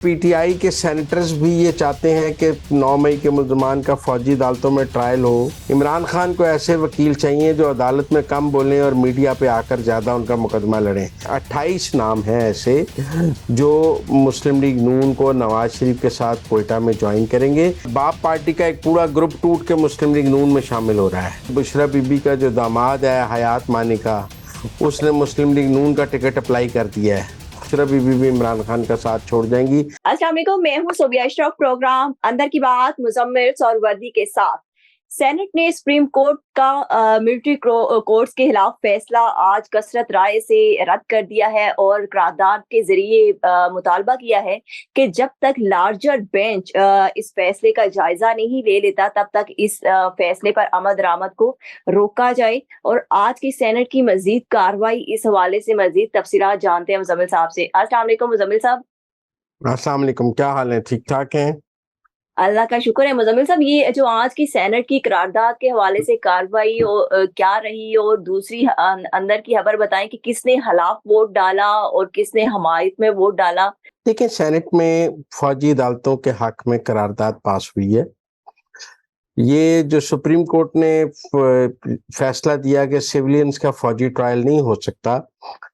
PTI के senators भी ये चाहते हैं कि 9 मई के मुल्ज़मान का फौजी अदालतों में ट्रायल हो। इमरान खान को ऐसे वकील चाहिए जो अदालत में कम बोलें और मीडिया पे आकर ज़्यादा उनका मुकदमा लड़ें। 28 नाम हैं ऐसे जो मुस्लिम लीग नून को नवाज शरीफ के साथ कोयटा में ज्वाइन करेंगे। बाप पार्टी का एक पूरा ग्रुप टूट के मुस्लिम लीग नून में शामिल हो रहा है। बुशरा बीबी का जो दामाद है हयात मानी का, उसने मुस्लिम लीग नून का टिकट अप्लाई कर दिया है। बुशरा बीबी भी इमरान खान का साथ छोड़ जाएंगी। अस्सलाम वालेकुम, मैं हूं सोबिया अशरफ। प्रोग्राम अंदर की बात मुजम्मिल सौरवर्दी के साथ। सेनेट ने सुप्रीम कोर्ट का मिलिट्री कोर्ट्स के खिलाफ फैसला आज कसरत राय से रद्द कर दिया है और करारदाद के जरिए मुतालबा किया है कि जब तक लार्जर बेंच इस फैसले का जायजा नहीं ले लेता तब तक इस फैसले पर अमल दरामद को रोका जाए। और आज की सेनेट की मजीद कार्रवाई इस हवाले से मजीद तफसीलात जानते हैं मुजम्मिल साहब से। अस्सलाम वालेकुम मुजम्मिल साहब। अस्सलाम वालेकुम, क्या हाल है? ठीक ठाक हैं? अल्लाह का शुक्र है। मुजम्मिल साहब, ये जो आज की सेनेट की करारदाद के हवाले से कार्रवाई क्या रही, और दूसरी अंदर की खबर बताएं कि किसने खिलाफ वोट डाला और किसने हमायत में वोट डाला। देखिए, सेनेट में फौजी अदालतों के हक में करारदाद पास हुई है। ये जो सुप्रीम कोर्ट ने फैसला दिया कि सिविलियंस का फौजी ट्रायल नहीं हो सकता,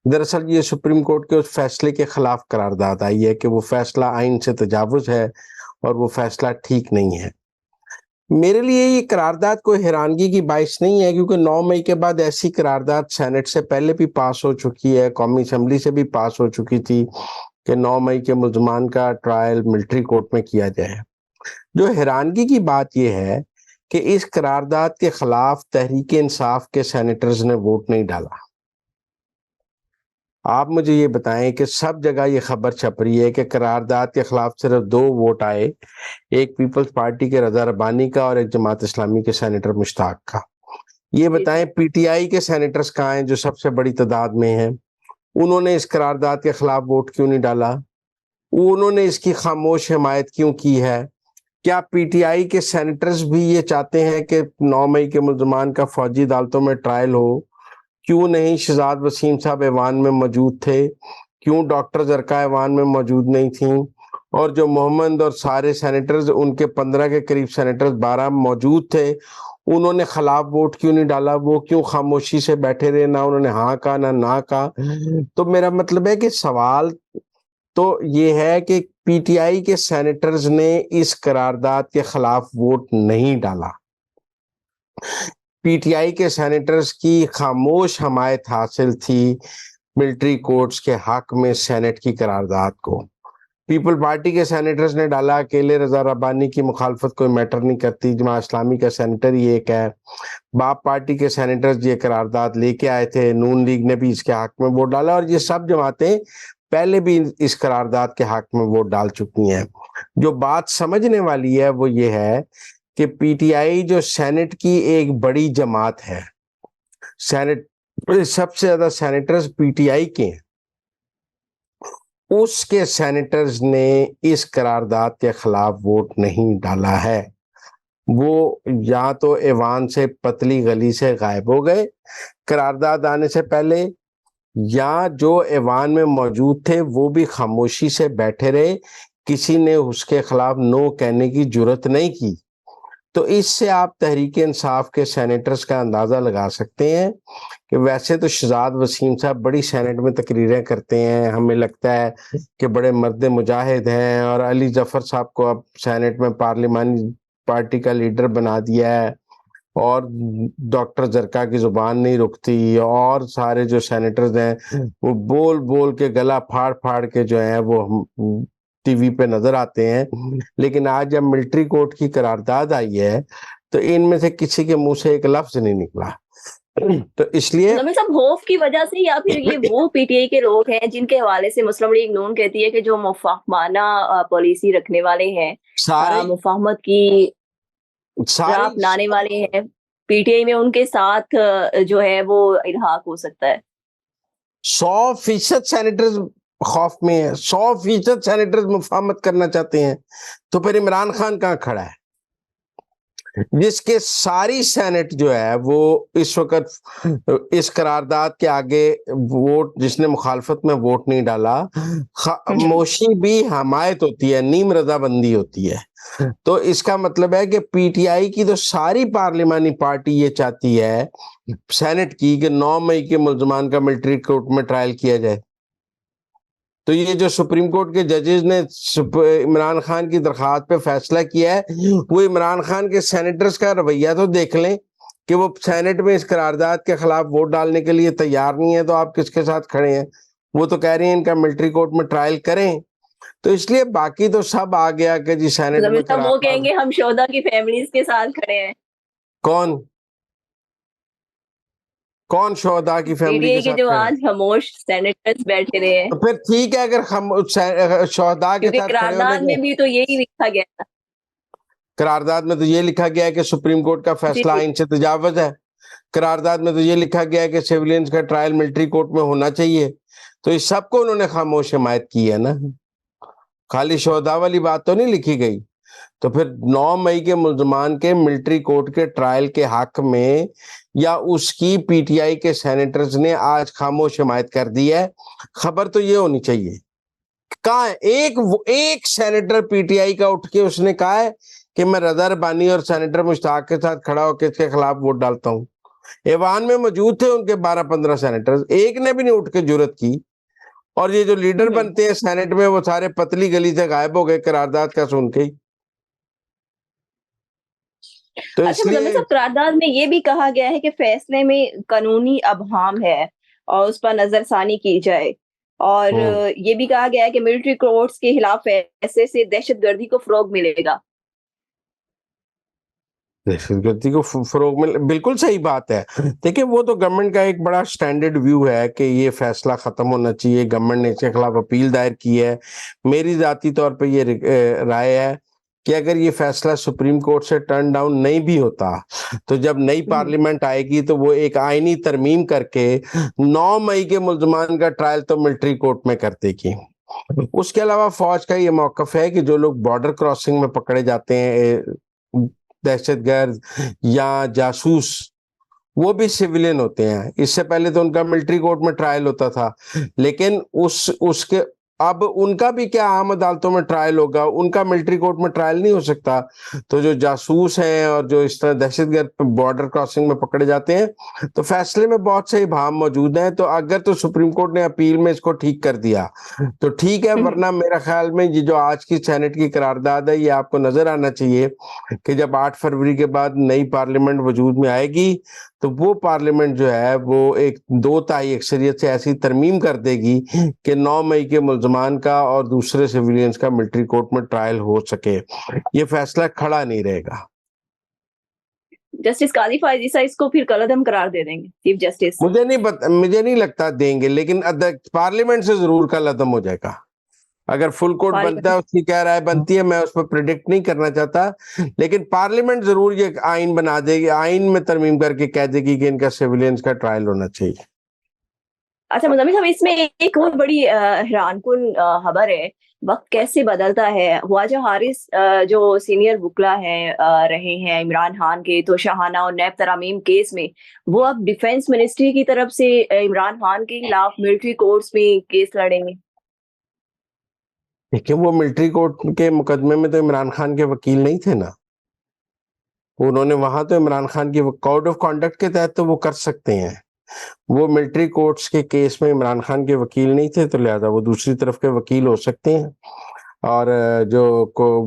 दरअसल ये सुप्रीम कोर्ट के उस फैसले के खिलाफ करारदाद आई है कि वो फैसला आइन से तजावुज है और वो फैसला ठीक नहीं है। मेरे लिए ये करारदाद कोई हैरानगी की बाइस नहीं है, क्योंकि 9 मई के बाद ऐसी करारदाद सेनेट से पहले भी पास हो चुकी है, कौमी असम्बली से भी पास हो चुकी थी कि 9 मई के मुल्ज़मान का ट्रायल मिलिट्री कोर्ट में किया जाए। जो हैरानगी की बात यह है कि इस करारदाद के खिलाफ तहरीक इंसाफ के सेनेटर्स ने वोट नहीं डाला। आप मुझे ये बताएं कि सब जगह ये खबर छप रही है कि करारदाद के खिलाफ सिर्फ 2 वोट आए, एक पीपल्स पार्टी के रजा रबानी का और एक जमात इस्लामी के सेनेटर मुश्ताक का। ये बताएं पीटीआई के सेनेटर्स कहाँ हैं जो सबसे बड़ी तादाद में हैं? उन्होंने इस करारदाद के खिलाफ वोट क्यों नहीं डाला? उन्होंने इसकी खामोश हिमायत क्यों की है? क्या पीटीआई के सेनेटर्स भी ये चाहते हैं कि 9 मई के मुल्ज़मान का फौजी अदालतों में ट्रायल हो? क्यों नहीं शहजाद वसीम साहब ऐवान में मौजूद थे? क्यों डॉक्टर जरका ऐवान में मौजूद नहीं थी? और जो मोहम्मद और सारे सेनेटर्स, उनके 15 के करीब सेनेटर्स 12 मौजूद थे, उन्होंने खिलाफ वोट क्यों नहीं डाला? वो क्यों खामोशी से बैठे रहे? ना उन्होंने हाँ कहा ना ना कहा। तो मेरा मतलब है कि सवाल तो ये है कि पीटीआई के सेनेटर्स ने इस करारदाद के खिलाफ वोट नहीं डाला। पीटीआई के सेनेटर्स की खामोश हमायत हासिल थी मिलिट्री कोर्ट्स के हक में सेनेट की करारदाद को। पीपल पार्टी के सेनेटर्स ने डाला, अकेले रजा रब्बानी की मुखालफत कोई मैटर नहीं करती, जमात इस्लामी का सेनेटर ही एक है। बाप पार्टी के सेनेटर्स ये करारदाद लेके आए थे, नून लीग ने भी इसके हक में वोट डाला, और ये सब जमातें पहले भी इस करारदाद के हक में वोट डाल चुकी हैं। जो बात समझने वाली है वो ये है कि पीटीआई जो सेनेट की एक बड़ी जमात है, सेनेट सबसे ज्यादा सेनेटर्स पीटीआई के हैं, उसके सेनेटर्स ने इस करारदाद के खिलाफ वोट नहीं डाला है। वो या तो ऐवान से पतली गली से गायब हो गए करारदाद आने से पहले, या जो ऐवान में मौजूद थे वो भी खामोशी से बैठे रहे, किसी ने उसके खिलाफ नो कहने की जुर्रत नहीं की। तो इससे आप तहरीक इंसाफ के सेनेटर्स का अंदाजा लगा सकते हैं कि वैसे तो शहजाद वसीम साहब बड़ी सेनेट में तकरीरें करते हैं, हमें लगता है कि बड़े मर्द मुजाहिद हैं, और अली जफर साहब को अब सेनेट में पार्लिमानी पार्टी का लीडर बना दिया है, और डॉक्टर जरका की जुबान नहीं रुकती, और सारे जो सेनेटर्स हैं वो बोल बोल के गला फाड़ फाड़ के जो है वो टीवी पे नजर आते हैं। लेकिन आज जब मिलिट्री कोर्ट की करारदाद आई है तो इनमें से किसी के मुंह से एक लफ्ज नहीं निकला। तो इसलिए मुजम्मिल साहब, खौफ की वजह से या फिर ये वो पीटीआई के लोग हैं जिनके हवाले से मुस्लिम लीग नून कहती है कि जो मुफाहमाना पॉलिसी रखने वाले हैं, सारे मुफाहमत की राह सारे अपनाने वाले हैं, पीटीआई में उनके साथ जो है वो इल्हाक हो सकता है। 100% सेनेटर्स खौफ में है, 100% सेनेटर्स मुफाहमत करना चाहते हैं। तो फिर इमरान खान कहाँ खड़ा है? जिसके सारी सेनेट जो है वो इस वक्त इस करारदाद के आगे वोट, जिसने मुखालफत में वोट नहीं डाला, खामोशी भी हमायत होती है, नीम रजाबंदी होती है। तो इसका मतलब है कि पीटीआई की तो सारी पार्लिमानी पार्टी ये चाहती है सेनेट की कि 9 मई के मुल्जमान का मिलिट्री कोर्ट में ट्रायल किया जाए। तो ये जो सुप्रीम कोर्ट के जजेस ने इमरान खान की दरखास्त पे फैसला किया है, वो इमरान खान के सेनेटर्स का रवैया तो देख लें कि वो सेनेट में इस करारदाद के खिलाफ वोट डालने के लिए तैयार नहीं है, तो आप किसके साथ खड़े हैं? वो तो कह रही हैं इनका मिलिट्री कोर्ट में ट्रायल करें। तो इसलिए बाकी तो सब आ गया कि जी सेनेट में मतलब वो कहेंगे हम शोधा की फैमिलीज के साथ खड़े हैं। कौन कौन शोहदा की फैमिली पीटीआई के के साथ जो खड़े हैं? आज खामोश सेनेटर्स बैठे रहे हैं, तो फिर ठीक है, अगर हम शोहदा के क्योंकि साथ खड़े होने करारदाद के में भी तो यही लिखा गया था। करारदाद में तो ये लिखा गया है कि सुप्रीम कोर्ट का जी फैसला जी। आइन से तजावुज है। करारदाद में तो ये लिखा गया है कि सिविलियंस का ट्रायल मिलिट्री कोर्ट में होना चाहिए। तो इस सबको उन्होंने खामोश हिमायत की है ना, खाली शोहदा वाली बात तो नहीं लिखी गई। तो फिर 9 मई के मुल्जमान के मिलिट्री कोर्ट के ट्रायल के हक में या उसकी पीटीआई के सेनेटर्स ने आज खामोश हिमायत कर दी है। खबर तो ये होनी चाहिए, कहाँ है एक सेनेटर पीटीआई का उठ के उसने कहा है कि मैं रजा रबानी और सेनेटर मुश्ताक के साथ खड़ा होकर इसके खिलाफ वोट डालता हूं? ऐवान में मौजूद थे उनके 12-15 सेनेटर्स, एक ने भी नहीं उठ के जुर्रत की। और ये जो लीडर बनते हैं सेनेट में वो सारे पतली गली से गायब हो गए करारदाद का सुन के ही। तो अच्छा मुजम्मिल इसलिए साहब, करारदाद में ये भी कहा गया है कि फैसले में कानूनी अबहाम है और उस पर नजरसानी की जाए, और ये भी कहा गया है कि मिलिट्री कोर्ट्स के खिलाफ फैसले से दहशतगर्दी को फरोग मिलेगा। दहशतगर्दी को फरोग मिल, बिल्कुल सही बात है। देखिए वो तो गवर्नमेंट का एक बड़ा स्टैंडर्ड व्यू है कि ये फैसला खत्म होना चाहिए। गवर्नमेंट ने इसके खिलाफ अपील दायर की है। मेरी जाती तौर पे ये राय है कि अगर ये फैसला सुप्रीम कोर्ट से टर्न डाउन नहीं भी होता, तो जब नई पार्लियामेंट आएगी तो वो एक आईनी तरमीम करके 9 मई के मुल्जमान का ट्रायल तो मिलिट्री कोर्ट में कर देगी। उसके अलावा फौज का ये मौकफ है कि जो लोग बॉर्डर क्रॉसिंग में पकड़े जाते हैं, दहशतगर्द या जासूस, वो भी सिविलियन होते हैं। इससे पहले तो उनका मिलिट्री कोर्ट में ट्रायल होता था, लेकिन उसके अब उनका भी क्या आम अदालतों में ट्रायल होगा, उनका मिलिट्री कोर्ट में ट्रायल नहीं हो सकता। तो जो जासूस हैं और जो इस तरह दहशतगर्द बॉर्डर क्रॉसिंग में पकड़े जाते हैं, तो फैसले में बहुत से इबाम मौजूद हैं। तो अगर तो सुप्रीम कोर्ट ने अपील में इसको ठीक कर दिया तो ठीक है, वरना मेरा ख्याल में ये जो आज की सेनेट की करारदाद है, ये आपको नजर आना चाहिए कि जब 8 फरवरी के बाद नई पार्लियामेंट वजूद में आएगी तो वो पार्लियामेंट जो है वो एक 2/3 अक्सरियत से ऐसी तरमीम कर देगी कि 9 मई के मुल्जमान का और दूसरे सिविलियंस का मिलिट्री कोर्ट में ट्रायल हो सके। ये फैसला खड़ा नहीं रहेगा। जस्टिस काजी फायज ईसा इसको फिर कलअदम करार दे देंगे चीफ जस्टिस? मुझे नहीं लगता देंगे, लेकिन पार्लियामेंट से जरूर कलअदम हो जाएगा। अगर फुल कोर्ट बनता है, उसकी क्या राय बनती है मैं उस पर प्रिडिक्ट नहीं करना चाहता, लेकिन पार्लियामेंट जरूर ये आइन बना देगी, आइन में तरमीम करके कह देगी कि इनका सिविलियंस का ट्रायल होना चाहिए। अच्छा मुजम्मिल साहब, इसमें एक और बड़ी हैरानकुन खबर है। वक्त कैसे बदलता है। ख्वाजा हारिस जो सीनियर वकला हैं रहे हैं इमरान खान के तोशाखाना और नैब तरामीम केस में, वो अब डिफेंस मिनिस्ट्री की तरफ से इमरान खान के खिलाफ मिलिट्री कोर्ट्स में केस लड़ेंगे। देखिए वो मिलिट्री कोर्ट के मुकदमे में तो इमरान खान के वकील नहीं थे ना, उन्होंने वहां तो इमरान खान की कोड ऑफ कॉन्डक्ट के तहत तो वो कर सकते हैं। वो मिलिट्री कोर्ट्स के केस में इमरान खान के वकील नहीं थे, तो लिहाजा वो दूसरी तरफ के वकील हो सकते हैं। और जो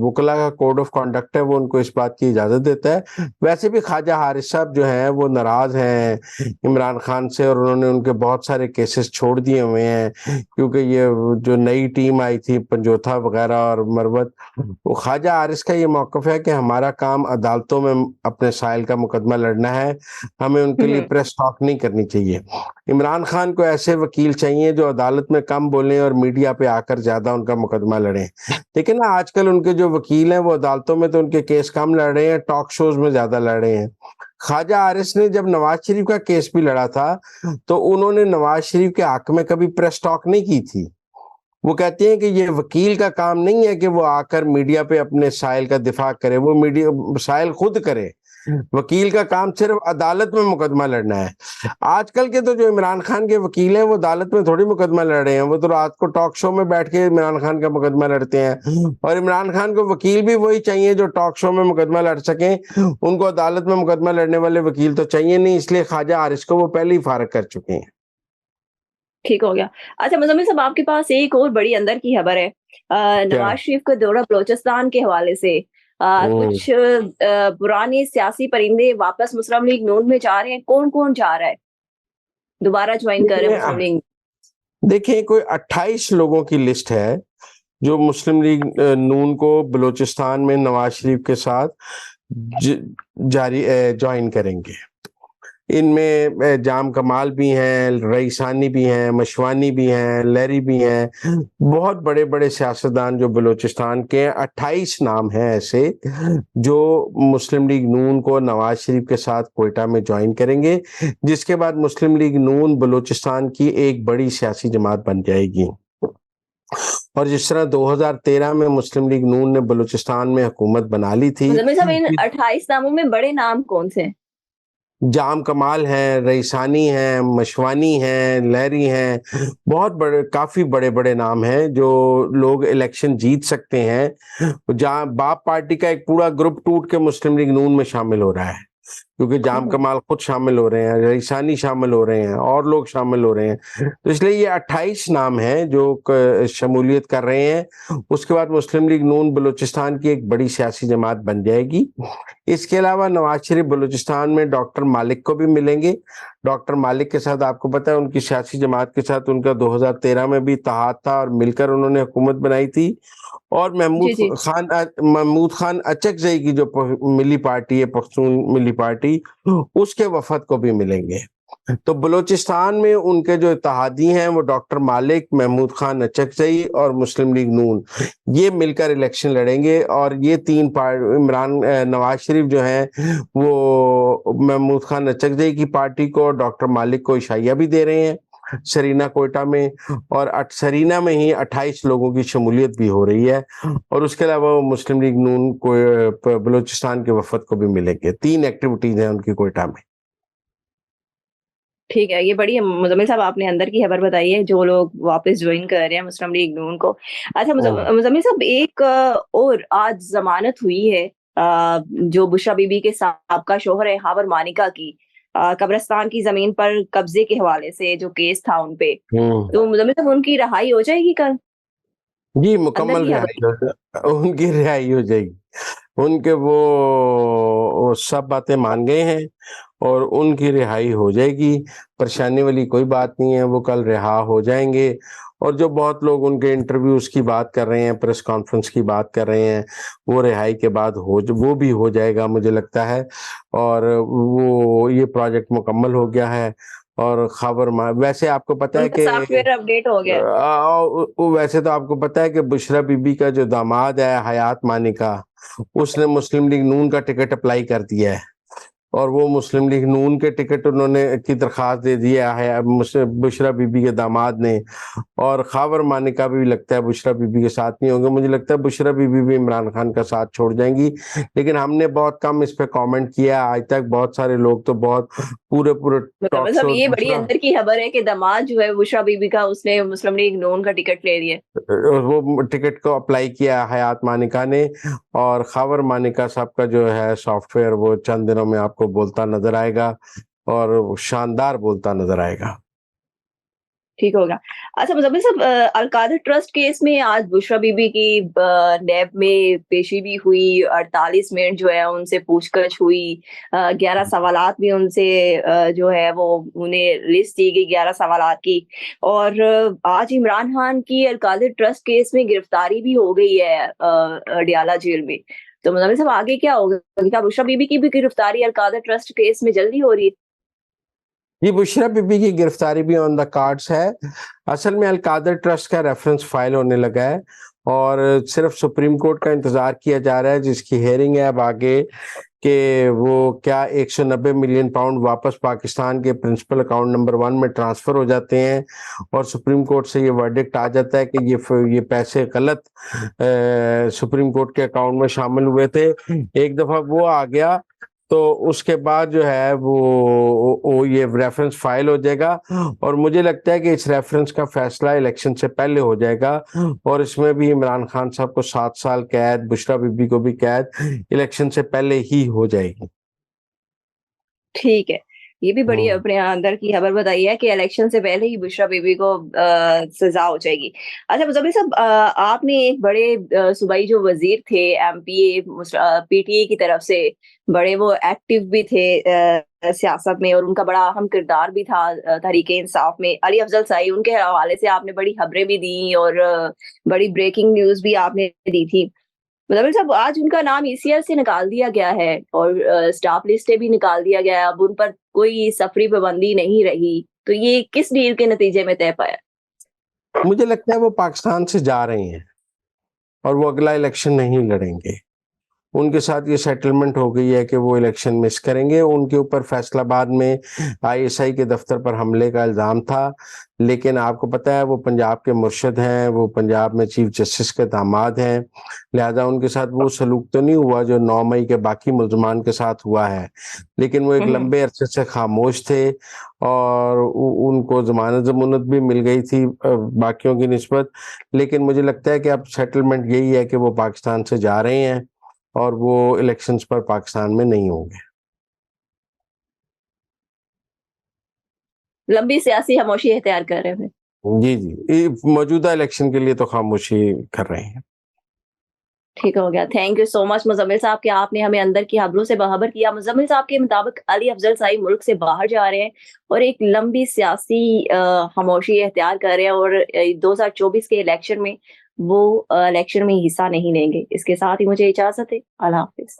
वकला का कोड ऑफ कॉन्डक्ट है वो उनको इस बात की इजाजत देता है। वैसे भी ख्वाजा हारिस साहब जो हैं वो नाराज हैं इमरान खान से, और उन्होंने उनके बहुत सारे केसेस छोड़ दिए हुए हैं, क्योंकि ये जो नई टीम आई थी पंजोथा वगैरह और मरवत, वो ख्वाजा हारिस का ये मौकफ है कि हमारा काम अदालतों में अपने साइल का मुकदमा लड़ना है, हमें उनके लिए प्रेस टॉक नहीं करनी चाहिए। इमरान खान को ऐसे वकील चाहिए जो अदालत में कम बोलें और मीडिया पे आकर ज्यादा उनका मुकदमा लड़ें। देखिए ना आजकल उनके जो वकील हैं वो अदालतों में तो उनके केस कम लड़ रहे हैं, टॉक शोज में ज्यादा लड़ रहे हैं। ख्वाजा हारिस ने जब नवाज शरीफ का केस भी लड़ा था तो उन्होंने नवाज शरीफ के हक में कभी प्रेस टॉक नहीं की थी। वो कहते हैं कि ये वकील का काम नहीं है कि वो आकर मीडिया पे अपने साइल का दिफा करे, वो मीडिया साइल खुद करे। वकील का काम सिर्फ अदालत में मुकदमा लड़ना है। आजकल के तो जो इमरान खान के वकील हैं वो अदालत में थोड़ी मुकदमा लड़ रहे हैं, वो तो रात को टॉक शो में बैठ के इमरान खान का मुकदमा लड़ते हैं। और इमरान खान को वकील भी वही चाहिए जो टॉक शो में मुकदमा लड़ सकें, उनको अदालत में मुकदमा लड़ने वाले वकील तो चाहिए नहीं, इसलिए ख्वाजा हारिस को वो पहले ही फारग कर चुके हैं। ठीक हो गया। अच्छा मुज़म्मिल साहब, आपके पास एक और बड़ी अंदर की खबर है। क्या? नवाज शरीफ का दौरा बलोचिस्तान के हवाले से हम्म। कुछ पुराने सियासी परिंदे वापस मुस्लिम लीग नून में जा रहे हैं। कौन-कौन जा रहा है? दोबारा ज्वाइन कर रहे हैं मुस्लिम लीग? देखिए कोई 28 लोगों की लिस्ट है जो मुस्लिम लीग नून को बलूचिस्तान में नवाज शरीफ के साथ जारी ज्वाइन करेंगे। इनमें जाम कमाल भी हैं, रईसानी भी हैं, मशवानी भी हैं, लहरी भी हैं, बहुत बड़े बड़े सियासतदान जो बलूचिस्तान के हैं। 28 नाम हैं ऐसे जो मुस्लिम लीग नून को नवाज शरीफ के साथ कोयटा में ज्वाइन करेंगे, जिसके बाद मुस्लिम लीग नून बलूचिस्तान की एक बड़ी सियासी जमात बन जाएगी। और जिस तरह 2013 में मुस्लिम लीग नून ने बलूचिस्तान में हुकूमत बना ली थी, मुज़म्मिल साहब, इन 28 नामों में बड़े नाम कौन से हैं? जाम कमाल हैं, रईसानी हैं, मशवानी हैं, लहरी हैं, बहुत बड़े, काफी बड़े बड़े नाम हैं जो लोग इलेक्शन जीत सकते हैं। जहाँ बाप पार्टी का एक पूरा ग्रुप टूट के मुस्लिम लीग नून में शामिल हो रहा है, क्योंकि जाम कमाल खुद शामिल हो रहे हैं, रईसानी शामिल हो रहे हैं और लोग शामिल हो रहे हैं। तो इसलिए ये 28 नाम हैं जो शमूलियत कर रहे हैं। उसके बाद मुस्लिम लीग नून बलूचिस्तान की एक बड़ी सियासी जमात बन जाएगी। इसके अलावा नवाज शरीफ बलूचिस्तान में डॉक्टर मालिक को भी मिलेंगे। डॉक्टर मालिक के साथ आपको पता है उनकी सियासी जमात के साथ उनका 2013 में भी इत्तेहाद था और मिलकर उन्होंने हुकूमत बनाई थी। और जी, जी। महमूद खान अचकजई की जो मिली पार्टी है, पख्तून मिली पार्टी, उसके वफद को भी मिलेंगे। तो बलूचिस्तान में उनके जो इत्तेहादी हैं वो डॉक्टर मालिक, महमूद खान अचकजई और मुस्लिम लीग नून, ये मिलकर इलेक्शन लड़ेंगे। और ये तीन नवाज शरीफ जो हैं वो महमूद खान अचकजई की पार्टी को, डॉक्टर मालिक को इशाइया भी दे रहे हैं सरीना कोयटा में। और सरीना में ही 28 लोगों की शमूलियत भी हो रही है। और उसके अलावा वो मुस्लिम लीग नून को बलूचिस्तान के वफद को भी मिलेंगे। 3 एक्टिविटीज हैं उनकी कोयटा में। ठीक है, ये बड़ी मुज़म्मिल साहब आपने अंदर की खबर बताई है, जो लोग वापस ज्वाइन कर रहे हैं मुस्लिम लीग नून को। अच्छा मुज़म्मिल साहब, एक और आज ज़मानत हुई है जो बुशरा बीबी के साबका शौहर है हावर मानिका की, कब्रिस्तान की ज़मीन पर कब्ज़े के हवाले से जो केस था उन पे। तो मुज़म्मिल साहब, उनकी रिहाई हो जाएगी कल? जी, अंदर मुकम्मल की खबर। उनकी रिहाई हो जाएगी। उनके वो सब बातें मान गए हैं और उनकी रिहाई हो जाएगी। परेशानी वाली कोई बात नहीं है, वो कल रिहा हो जाएंगे। और जो बहुत लोग उनके इंटरव्यूज की बात कर रहे हैं, प्रेस कॉन्फ्रेंस की बात कर रहे हैं, वो रिहाई के बाद वो भी हो जाएगा मुझे लगता है। और वो ये प्रोजेक्ट मुकम्मल हो गया है। और वैसे आपको पता है उनका कि सॉफ्टवेयर अपडेट हो गया है। वैसे तो आपको पता है कि बुशरा बीबी का जो दामाद है हयात मानिका, उसने मुस्लिम लीग नून का टिकट अप्लाई कर दिया है। और वो मुस्लिम लीग नून के टिकट उन्होंने की दरख्वास्त दे दिया है बुशरा बीबी के दामाद ने। और खावर मानिका भी लगता है बुशरा बीबी के साथ नहीं होंगे। मुझे लगता है बुशरा बीबी भी इमरान खान का साथ छोड़ जाएंगी। लेकिन हमने बहुत कम इस पे कमेंट किया आज तक। बहुत सारे लोग तो बहुत पूरे पूरे टॉक मतलब शो ये बड़ी अंदर की खबर है कि दामाद जो है बुशरा बीबी का, उसने मुस्लिम लीग नून का टिकट ले लिया। वो टिकट को अप्लाई किया हयात मानिका ने। और खावर मानिका साहब का जो है सॉफ्टवेयर वो चंद दिनों में आपको बोलता नजर आएगा और शानदार बोलता नजर आएगा। ठीक होगा। अच्छा मुज़म्मिल साहब, अल-कादर ट्रस्ट केस में आज बुशरा बीबी की नैब में पेशी भी हुई। 48 मिनट जो है उनसे पूछताछ हुई। 11 सवालात भी उनसे जो है वो उन्हें लिस्ट दी गई 11 सवालात की। और आज इमरान खान की अल-कादर ट्रस्ट केस में गिरफ्तारी भी हो गई है अडियाला जेल में। तो मुज़म्मिल साहब, आगे क्या होगा? क्या बुशरा बीबी की भी गिरफ्तारी अल-कादर ट्रस्ट केस में जल्दी हो रही है? ये बुशरा बीबी की गिरफ्तारी भी ऑन द कार्ड्स है। असल में अल-कादर ट्रस्ट का रेफरेंस फाइल होने लगा है और सिर्फ सुप्रीम कोर्ट का इंतजार किया जा रहा है, जिसकी हेयरिंग है अब आगे कि वो क्या 190 मिलियन पाउंड वापस पाकिस्तान के प्रिंसिपल अकाउंट नंबर 1 में ट्रांसफर हो जाते हैं और सुप्रीम कोर्ट से ये वर्डिक्ट आ जाता है कि ये पैसे गलत सुप्रीम कोर्ट के अकाउंट में शामिल हुए थे। एक दफा वो आ गया तो उसके बाद जो है वो ये रेफरेंस फाइल हो जाएगा और मुझे लगता है कि इस रेफरेंस का फैसला इलेक्शन से पहले हो जाएगा और इसमें भी इमरान खान साहब को 7 साल कैद, बुशरा बीबी को भी कैद इलेक्शन से पहले ही हो जाएगी। ठीक है। ये भी बड़ी हम्म। अपने अंदर की खबर बताई है कि इलेक्शन से पहले ही बुशरा बीबी को सज़ा हो जाएगी। अच्छा मुज़म्मिल साहब, आपने एक बड़े सूबाई जो वज़ीर थे एमपीए पीटीए की तरफ से बड़े वो एक्टिव भी थे सियासत में और उनका बड़ा अहम किरदार भी था तहरीक-ए-इंसाफ में। अली अफ़ज़ल साई उनके हवाले से आपने बड़ी खबरें भी दी और बड़ी ब्रेकिंग न्यूज़ भी आपने दी थी। मुज़म्मिल साहब, आज उनका नाम ईसीएल से निकाल दिया गया है और स्टाफ लिस्ट से भी निकाल दिया गया है। अब उन पर कोई सफरी पाबंदी नहीं रही। तो ये किस डील के नतीजे में तय पाया? मुझे लगता है वो पाकिस्तान से जा रहे हैं और वो अगला इलेक्शन नहीं लड़ेंगे। उनके साथ ये सेटलमेंट हो गई है कि वो इलेक्शन मिस करेंगे। उनके ऊपर फैसलाबाद में आईएसआई के दफ्तर पर हमले का इल्ज़ाम था, लेकिन आपको पता है वो पंजाब के मुर्शिद हैं, वो पंजाब में चीफ जस्टिस के दामाद हैं, लिहाजा उनके साथ वो सलूक तो नहीं हुआ जो 9 मई के बाकी मुल्ज़मान के साथ हुआ है। लेकिन वो एक हुँ, हुँ। लंबे अरसे से खामोश थे और उ उनको ज़मानत-ज़मूनत भी मिल गई थी बाकियों की निस्बत। लेकिन मुझे लगता है कि अब सेटलमेंट यही है कि वो पाकिस्तान से जा रहे हैं और वो इलेक्शंस पर पाकिस्तान में नहीं होंगे। लंबी सियासी खामोशी इख्तियार कर रहे हैं। जी, जी। मौजूदा इलेक्शन के लिए तो खामोशी कर रहे हैं। ठीक हो गया। Thank you so much Muzammil साहब कि आपने हमें अंदर की खबरों से बाखबर किया। मुज़म्मिल साहब के मुताबिक अली अफ़ज़ल साई मुल्क से बाहर जा रहे हैं और एक लंबी सियासी खामोशी इख्तियार कर रहे हैं और 2024 के इलेक्शन में वो इलेक्शन में हिस्सा नहीं लेंगे। इसके साथ ही मुझे इजाज़त है। अल्लाह हाफ़िज़।